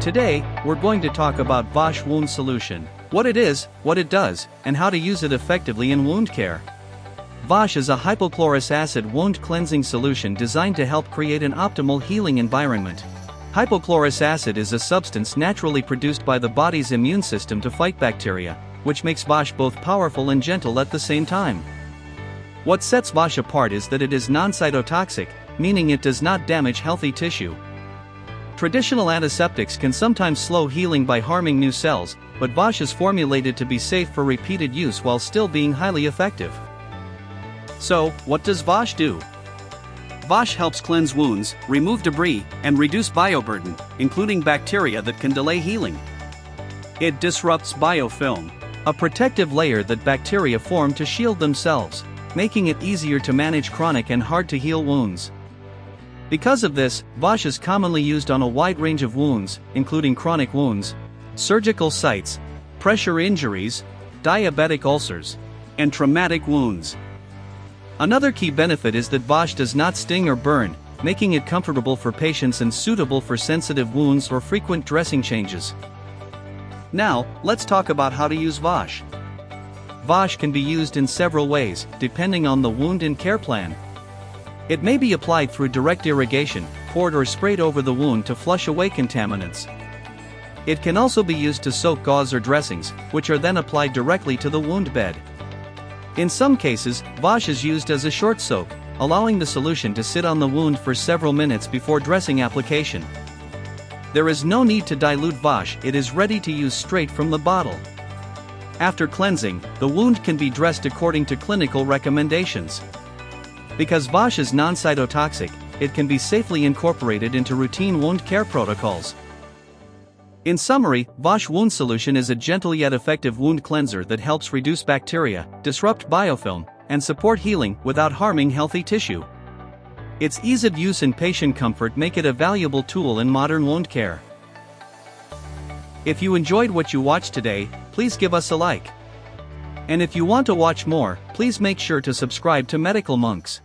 Today, we're going to talk about Vashe Wound Solution, what it is, what it does, and how to use it effectively in wound care. Vashe is a hypochlorous acid wound cleansing solution designed to help create an optimal healing environment. Hypochlorous acid is a substance naturally produced by the body's immune system to fight bacteria, which makes Vashe both powerful and gentle at the same time. What sets Vashe apart is that it is non-cytotoxic, meaning it does not damage healthy tissue. Traditional antiseptics can sometimes slow healing by harming new cells, but Vashe is formulated to be safe for repeated use while still being highly effective. So, what does Vashe do? Vashe helps cleanse wounds, remove debris, and reduce bioburden, including bacteria that can delay healing. It disrupts biofilm, a protective layer that bacteria form to shield themselves, making it easier to manage chronic and hard-to-heal wounds. Because of this, Vashe is commonly used on a wide range of wounds, including chronic wounds, surgical sites, pressure injuries, diabetic ulcers, and traumatic wounds. Another key benefit is that Vashe does not sting or burn, making it comfortable for patients and suitable for sensitive wounds or frequent dressing changes. Now, let's talk about how to use Vashe. Vashe can be used in several ways, depending on the wound and care plan. It may be applied through direct irrigation, poured or sprayed over the wound to flush away contaminants. It can also be used to soak gauze or dressings, which are then applied directly to the wound bed. In some cases, Vashe is used as a short soak, allowing the solution to sit on the wound for several minutes before dressing application. There is no need to dilute Vashe, it is ready to use straight from the bottle. After cleansing, the wound can be dressed according to clinical recommendations. Because Vashe is non-cytotoxic, it can be safely incorporated into routine wound care protocols. In summary, Vashe Wound Solution is a gentle yet effective wound cleanser that helps reduce bacteria, disrupt biofilm, and support healing without harming healthy tissue. Its ease of use and patient comfort make it a valuable tool in modern wound care. If you enjoyed what you watched today, please give us a like. And if you want to watch more, please make sure to subscribe to Medical Monks.